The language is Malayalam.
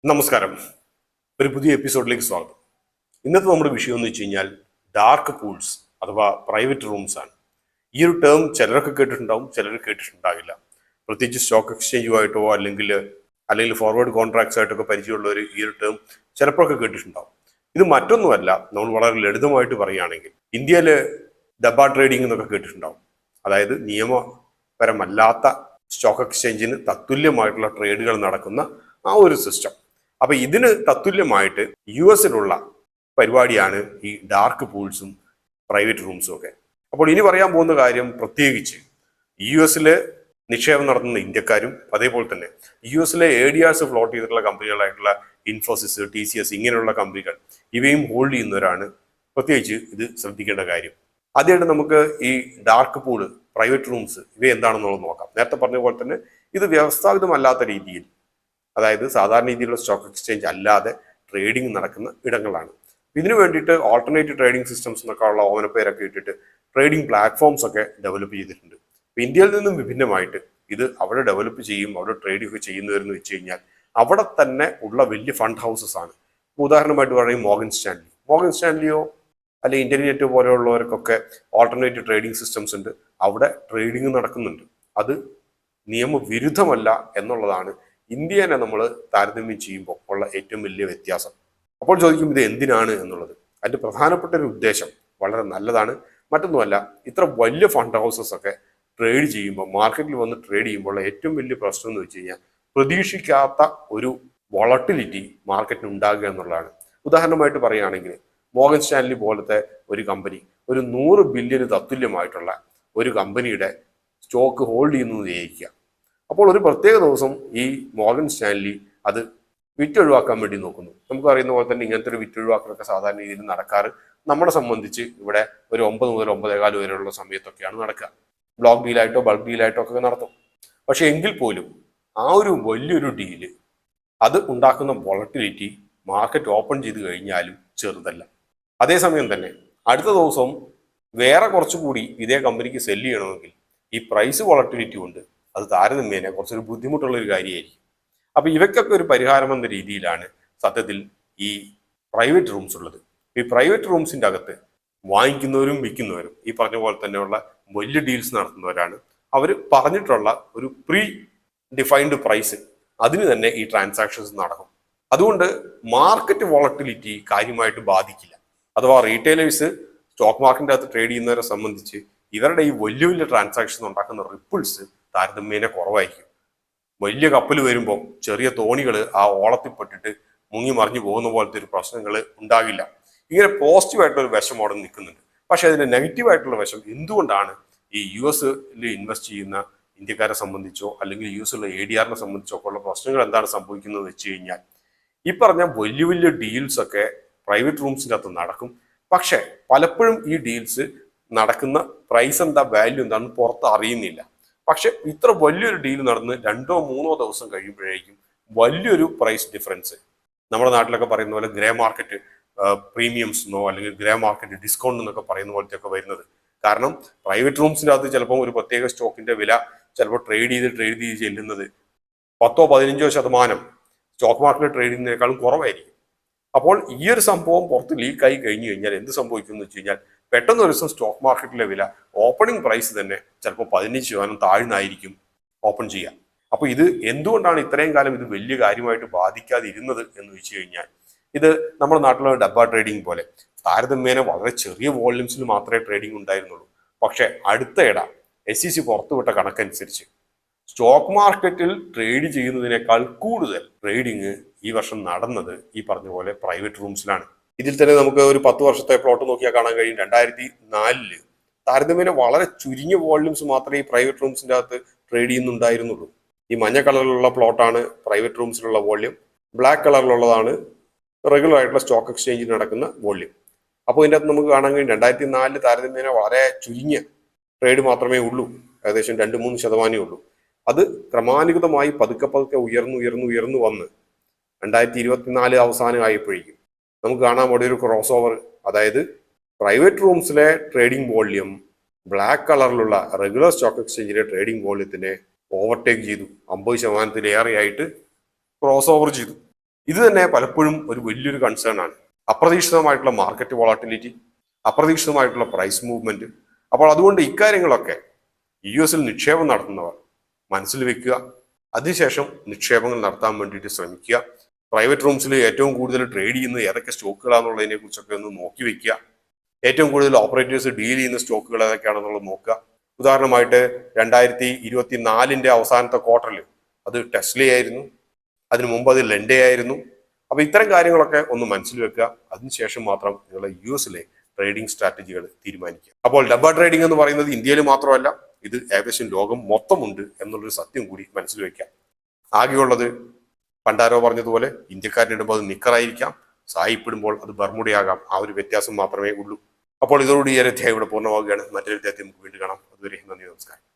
നമസ്കാരം. ഒരു പുതിയ എപ്പിസോഡിലേക്ക് സ്വാഗതം. ഇന്നത്തെ നമ്മുടെ വിഷയം എന്ന് വെച്ച് കഴിഞ്ഞാൽ ഡാർക്ക് പൂൾസ് അഥവാ പ്രൈവറ്റ് റൂംസ് ആണ്. ഈ ഒരു ടേം ചിലരൊക്കെ കേട്ടിട്ടുണ്ടാവും, ചിലർ കേട്ടിട്ടുണ്ടാകില്ല. പ്രത്യേകിച്ച് സ്റ്റോക്ക് എക്സ്ചേഞ്ചുമായിട്ടോ അല്ലെങ്കിൽ ഫോർവേഡ് കോൺട്രാക്ട്സ് ആയിട്ടൊക്കെ പരിചയമുള്ളവർ ഈ ഒരു ടേം ചിലപ്പോഴൊക്കെ കേട്ടിട്ടുണ്ടാവും. ഇത് മറ്റൊന്നുമല്ല, നമ്മൾ വളരെ ലളിതമായിട്ട് പറയുകയാണെങ്കിൽ ഇന്ത്യയിൽ ഡബ്ബ ട്രേഡിംഗ് എന്നൊക്കെ കേട്ടിട്ടുണ്ടാവും. അതായത് നിയമപരമല്ലാത്ത സ്റ്റോക്ക് എക്സ്ചേഞ്ചിന് തത്തുല്യമായിട്ടുള്ള ട്രേഡുകൾ നടക്കുന്ന ആ ഒരു സിസ്റ്റം. അപ്പൊ ഇതിന് തത്തുല്യമായിട്ട് US-ലുള്ള പരിപാടിയാണ് ഈ ഡാർക്ക് പൂൾസും പ്രൈവറ്റ് റൂംസും ഒക്കെ. അപ്പോൾ ഇനി പറയാൻ പോകുന്ന കാര്യം പ്രത്യേകിച്ച് US-ലെ നിക്ഷേപം നടത്തുന്ന ഇന്ത്യക്കാരും അതേപോലെ തന്നെ US-ലെ ADRs ഫ്ലോട്ട് ചെയ്തിട്ടുള്ള കമ്പനികളായിട്ടുള്ള ഇൻഫോസിസ്, TCS ഇങ്ങനെയുള്ള കമ്പനികൾ ഇവയും ഹോൾഡ് ചെയ്യുന്നവരാണ് പ്രത്യേകിച്ച് ഇത് ശ്രദ്ധിക്കേണ്ട കാര്യം. ആദ്യമായിട്ട് നമുക്ക് ഈ ഡാർക്ക് പൂള്, പ്രൈവറ്റ് റൂംസ് ഇവ എന്താണെന്നുള്ളത് നോക്കാം. നേരത്തെ പറഞ്ഞ പോലെ തന്നെ ഇത് വ്യവസ്ഥാപിതമല്ലാത്ത രീതിയിൽ, അതായത് സാധാരണ രീതിയിലുള്ള സ്റ്റോക്ക് എക്സ്ചേഞ്ച് അല്ലാതെ ട്രേഡിംഗ് നടക്കുന്ന ഇടങ്ങളാണ്. ഇതിനു വേണ്ടിയിട്ട് ഓൾട്ടർനേറ്റീവ് ട്രേഡിംഗ് സിസ്റ്റംസ് എന്നൊക്കെ ഉള്ള ഓമനപ്പേരൊക്കെ ഇട്ടിട്ട് ട്രേഡിംഗ് പ്ലാറ്റ്ഫോംസ് ഒക്കെ ഡെവലപ്പ് ചെയ്തിട്ടുണ്ട്. ഇന്ത്യയിൽ നിന്നും വിഭിന്നമായിട്ട് ഇത് അവിടെ ഡെവലപ്പ് ചെയ്യും, അവിടെ ട്രേഡിംഗ് ഒക്കെ ചെയ്യുന്നവരെന്ന് വെച്ച് കഴിഞ്ഞാൽ അവിടെ തന്നെ ഉള്ള വലിയ ഫണ്ട് ഹൗസസ് ആണ്. ഉദാഹരണമായിട്ട് പറയും മോർഗൻ സ്റ്റാൻലിയോ അല്ലെങ്കിൽ ഇന്റർനെറ്റ് പോലെയുള്ളവർക്കൊക്കെ ഓൾട്ടർനേറ്റീവ് ട്രേഡിംഗ് സിസ്റ്റംസ് ഉണ്ട്. അവിടെ ട്രേഡിംഗ് നടക്കുന്നുണ്ട്. അത് നിയമവിരുദ്ധമല്ല എന്നുള്ളതാണ് ഇന്ത്യനെ നമ്മൾ താരതമ്യം ചെയ്യുമ്പോൾ ഉള്ള ഏറ്റവും വലിയ വ്യത്യാസം. അപ്പോൾ ചോദിക്കും ഇത് എന്തിനാണ് എന്നുള്ളത്. അതിന്റെ പ്രധാനപ്പെട്ട ഒരു ഉദ്ദേശം വളരെ നല്ലതാണ്. മറ്റൊന്നുമല്ല, ഇത്ര വലിയ ഫണ്ട് ഹൗസസ് ഒക്കെ ട്രേഡ് ചെയ്യുമ്പോൾ, മാർക്കറ്റിൽ വന്ന് ട്രേഡ് ചെയ്യുമ്പോൾ ഏറ്റവും വലിയ പ്രശ്നം എന്ന് വെച്ച് കഴിഞ്ഞാൽ പ്രതീക്ഷിക്കാത്ത ഒരു വോളട്ടിലിറ്റി മാർക്കറ്റിന് ഉണ്ടാകുക എന്നുള്ളതാണ്. ഉദാഹരണമായിട്ട് പറയുകയാണെങ്കിൽ മോർഗൻ സ്റ്റാൻലി പോലത്തെ ഒരു കമ്പനി, ഒരു 100 ബില്യന് തത്തുല്യമായിട്ടുള്ള ഒരു കമ്പനിയുടെ സ്റ്റോക്ക് ഹോൾഡ് ചെയ്യുന്നത് വിചാരിക്കുക. അപ്പോൾ ഒരു പ്രത്യേക ദിവസം ഈ മോർഗൻ സ്റ്റാൻലി അത് വിറ്റൊഴിവാക്കാൻ വേണ്ടി നോക്കുന്നു. നമുക്ക് അറിയുന്ന പോലെ തന്നെ ഇങ്ങനത്തെ ഒരു വിറ്റൊഴിവാക്കലൊക്കെ സാധാരണ രീതിയിൽ നടക്കാറ് നമ്മളെ സംബന്ധിച്ച് ഇവിടെ ഒരു 9 മുതൽ 9:15 വരെയുള്ള സമയത്തൊക്കെയാണ് നടക്കുക. ബ്ലോക്ക് ഡീലായിട്ടോ ബൾക്ക് ഡീലായിട്ടോ ഒക്കെ നടത്തും. പക്ഷെ എങ്കിൽ പോലും ആ ഒരു വലിയൊരു ഡീല് അത് ഉണ്ടാക്കുന്ന വോളട്ടിലിറ്റി മാർക്കറ്റ് ഓപ്പൺ ചെയ്ത് കഴിഞ്ഞാലും ചെറുതല്ല. അതേസമയം തന്നെ അടുത്ത ദിവസം വേറെ കുറച്ചുകൂടി ഇതേ കമ്പനിക്ക് സെല്ല് ചെയ്യണമെങ്കിൽ ഈ പ്രൈസ് വോളട്ടിലിറ്റി കൊണ്ട് അത് താരതമ്യേന കുറച്ചൊരു ബുദ്ധിമുട്ടുള്ള ഒരു കാര്യമായിരിക്കും. അപ്പൊ ഇവയ്ക്കൊക്കെ ഒരു പരിഹാരം എന്ന രീതിയിലാണ് സത്യത്തിൽ ഈ പ്രൈവറ്റ് റൂംസ് ഉള്ളത്. ഈ പ്രൈവറ്റ് റൂംസിന്റെ അകത്ത് വാങ്ങിക്കുന്നവരും വിൽക്കുന്നവരും ഈ പറഞ്ഞ പോലെ തന്നെയുള്ള വലിയ ഡീൽസ് നടത്തുന്നവരാണ്. അവർ പറഞ്ഞിട്ടുള്ള ഒരു പ്രീ ഡിഫൈൻഡ് പ്രൈസ്, അതിന് തന്നെ ഈ ട്രാൻസാക്ഷൻസ് നടക്കും. അതുകൊണ്ട് മാർക്കറ്റ് വോളട്ടിലിറ്റി കാര്യമായിട്ട് ബാധിക്കില്ല. അഥവാ റീറ്റെയിലേഴ്സ് സ്റ്റോക്ക് മാർക്കറ്റിന്റെ അകത്ത് ട്രേഡ് ചെയ്യുന്നവരെ സംബന്ധിച്ച് ഇവരുടെ ഈ വലിയ വലിയ ട്രാൻസാക്ഷൻ ഉണ്ടാക്കുന്ന റിപ്പിൾസ് താരതമ്യേന കുറവായിരിക്കും. വലിയ കപ്പൽ വരുമ്പോൾ ചെറിയ തോണികൾ ആ ഓളത്തിൽപ്പെട്ടിട്ട് മുങ്ങി മറിഞ്ഞു പോകുന്ന പോലത്തെ ഒരു പ്രശ്നങ്ങൾ ഉണ്ടാകില്ല. ഇങ്ങനെ പോസിറ്റീവായിട്ടുള്ള ഒരു വശം അവിടെ നിൽക്കുന്നുണ്ട്. പക്ഷെ അതിന്റെ നെഗറ്റീവായിട്ടുള്ള വശം എന്തുകൊണ്ടാണ് ഈ US-ൽ ഇൻവെസ്റ്റ് ചെയ്യുന്ന ഇന്ത്യക്കാരെ സംബന്ധിച്ചോ അല്ലെങ്കിൽ US-ലുള്ള ADR-നെ സംബന്ധിച്ചോ ഒക്കെ ഉള്ള പ്രശ്നങ്ങൾ എന്താണ് സംഭവിക്കുന്നത് വെച്ച് കഴിഞ്ഞാൽ, ഈ പറഞ്ഞ വലിയ വലിയ ഡീൽസ് ഒക്കെ പ്രൈവറ്റ് റൂംസിൻ്റെ അകത്ത് നടക്കും. പക്ഷെ പലപ്പോഴും ഈ ഡീൽസ് നടക്കുന്ന പ്രൈസ് എന്താ, വാല്യൂ എന്താണെന്ന് പുറത്ത് അറിയുന്നില്ല. പക്ഷെ ഇത്ര വലിയൊരു ഡീൽ നടന്ന് 2-3 ദിവസം കഴിയുമ്പോഴേക്കും വലിയൊരു പ്രൈസ് ഡിഫറൻസ്, നമ്മുടെ നാട്ടിലൊക്കെ പറയുന്ന പോലെ ഗ്രേ മാർക്കറ്റ് പ്രീമിയംസ് എന്നോ അല്ലെങ്കിൽ ഗ്രേ മാർക്കറ്റ് ഡിസ്കൗണ്ട് എന്നൊക്കെ പറയുന്ന പോലത്തെ ഒക്കെ വരുന്നത്. കാരണം പ്രൈവറ്റ് റൂംസിൻ്റെ അകത്ത് ചിലപ്പോൾ ഒരു പ്രത്യേക സ്റ്റോക്കിന്റെ വില ചിലപ്പോൾ ട്രേഡ് ചെയ്ത് ചെല്ലുന്നത് 10-15% സ്റ്റോക്ക് മാർക്കറ്റ് ട്രേഡ് ചെയ്യുന്നതിനേക്കാളും കുറവായിരിക്കും. അപ്പോൾ ഈ ഒരു സംഭവം പുറത്ത് ലീക്കായി കഴിഞ്ഞു കഴിഞ്ഞാൽ എന്ത് സംഭവിക്കും എന്ന് വെച്ച് കഴിഞ്ഞാൽ പെട്ടെന്ന് ഒരു ദിവസം സ്റ്റോക്ക് മാർക്കറ്റിലെ വില ഓപ്പണിംഗ് പ്രൈസ് തന്നെ ചിലപ്പോൾ 15% താഴ്ന്നായിരിക്കും ഓപ്പൺ ചെയ്യുക. അപ്പൊ ഇത് എന്തുകൊണ്ടാണ് ഇത്രയും കാലം ഇത് വലിയ കാര്യമായിട്ട് ബാധിക്കാതിരുന്നത് എന്ന് വെച്ച് കഴിഞ്ഞാൽ, ഇത് നമ്മുടെ നാട്ടിലുള്ള ഡബ്ബ ട്രേഡിംഗ് പോലെ താരതമ്യേന വളരെ ചെറിയ വോള്യൂംസിൽ മാത്രമേ ട്രേഡിംഗ് ഉണ്ടായിരുന്നുള്ളൂ. പക്ഷെ അടുത്തയിടെ SEC പുറത്തുവിട്ട കണക്കനുസരിച്ച് സ്റ്റോക്ക് മാർക്കറ്റിൽ ട്രേഡ് ചെയ്യുന്നതിനേക്കാൾ കൂടുതൽ ട്രേഡിങ് ഈ വർഷം നടന്നത് ഈ പറഞ്ഞ പോലെ പ്രൈവറ്റ് റൂംസിലാണ്. ഇതിൽ തന്നെ നമുക്ക് ഒരു 10 വർഷത്തെ പ്ലോട്ട് നോക്കിയാൽ കാണാൻ കഴിയും. 2004 താരതമ്യേന വളരെ ചുരുങ്ങിയ വോള്യൂംസ് മാത്രമേ ഈ പ്രൈവറ്റ് റൂംസിന്റെ അകത്ത് ട്രേഡ് ചെയ്യുന്നുണ്ടായിരുന്നുള്ളൂ. ഈ മഞ്ഞ കളറിലുള്ള പ്ലോട്ടാണ് പ്രൈവറ്റ് റൂംസിലുള്ള വോള്യൂം, ബ്ലാക്ക് കളറിലുള്ളതാണ് റെഗുലർ ആയിട്ടുള്ള സ്റ്റോക്ക് എക്സ്ചേഞ്ചിൽ നടക്കുന്ന വോള്യൂം. അപ്പോൾ ഇതിൻ്റെ അകത്ത് നമുക്ക് കാണാൻ കഴിയും 2004 താരതമ്യേന വളരെ ചുരുങ്ങിയ ട്രേഡ് മാത്രമേ ഉള്ളൂ, ഏകദേശം 2-3% ഉള്ളൂ. അത് ക്രമാനുഗതമായി പതുക്കെ ഉയർന്നു വന്ന് 2024 അവസാനമായപ്പോഴേക്കും നമുക്ക് കാണാൻ വേണ്ടി ഒരു ക്രോസ് ഓവർ, അതായത് പ്രൈവറ്റ് റൂംസിലെ ട്രേഡിംഗ് വോള്യൂം ബ്ലാക്ക് കളറിലുള്ള റെഗുലർ സ്റ്റോക്ക് എക്സ്ചേഞ്ചിലെ ട്രേഡിംഗ് വോള്യത്തിനെ ഓവർടേക്ക് ചെയ്തു. 50%-ലേറെയായിട്ട് ക്രോസ് ഓവർ ചെയ്തു. ഇത് തന്നെ പലപ്പോഴും ഒരു വലിയൊരു കൺസേൺ ആണ്. അപ്രതീക്ഷിതമായിട്ടുള്ള മാർക്കറ്റ് വോളാറ്റിലിറ്റി, അപ്രതീക്ഷിതമായിട്ടുള്ള പ്രൈസ് മൂവ്മെന്റ്. അപ്പോൾ അതുകൊണ്ട് ഇക്കാര്യങ്ങളൊക്കെ US നിക്ഷേപം നടത്തുന്നവർ മനസ്സിൽ വെക്കുക. അതിനുശേഷം നിക്ഷേപങ്ങൾ നടത്താൻ വേണ്ടിയിട്ട് ശ്രമിക്കുക. പ്രൈവറ്റ് റൂംസിൽ ഏറ്റവും കൂടുതൽ ട്രേഡ് ചെയ്യുന്ന ഏതൊക്കെ സ്റ്റോക്കുകളാണെന്നുള്ളതിനെ കുറിച്ചൊക്കെ ഒന്ന് നോക്കി വെക്കുക. ഏറ്റവും കൂടുതൽ ഓപ്പറേറ്റേഴ്സ് ഡീൽ ചെയ്യുന്ന സ്റ്റോക്കുകൾ ഏതൊക്കെയാണെന്നുള്ളത് നോക്കുക. ഉദാഹരണമായിട്ട് 2024 അവസാനത്തെ ക്വാർട്ടറിൽ അത് ടെസ്ല ആയിരുന്നു, അതിനു മുമ്പ് അത് ലെൻഡേ ആയിരുന്നു. അപ്പൊ ഇത്തരം കാര്യങ്ങളൊക്കെ ഒന്ന് മനസ്സിൽ വെക്കുക. അതിനുശേഷം മാത്രം നിങ്ങളുടെ US ട്രേഡിംഗ് സ്ട്രാറ്റജികൾ തീരുമാനിക്കുക. അപ്പോൾ ഡബ്ബ ട്രേഡിംഗ് എന്ന് പറയുന്നത് ഇന്ത്യയിൽ മാത്രമല്ല, ഇത് ഏകദേശം ലോകം മൊത്തമുണ്ട് എന്നുള്ളൊരു സത്യം കൂടി മനസ്സിൽ വെക്കാം. ആകെയുള്ളത് പണ്ടാരോ പറഞ്ഞതുപോലെ ഇന്ത്യക്കാരനിടുമ്പോൾ അത് നിക്കറായിരിക്കാം, സായിപ്പിടുമ്പോൾ അത് ബർമുടയാകാം. ആ ഒരു വ്യത്യാസം മാത്രമേ ഉള്ളൂ. അപ്പോൾ ഇതോടുകൂടി ഈ ഒരു അധ്യായം ഇവിടെ പൂർണ്ണമാവുകയാണ്. മറ്റൊരു അധ്യായത്തിൽ നമുക്ക് വീണ്ടും കാണാം. അതുവരെ നന്ദി, നമസ്കാരം.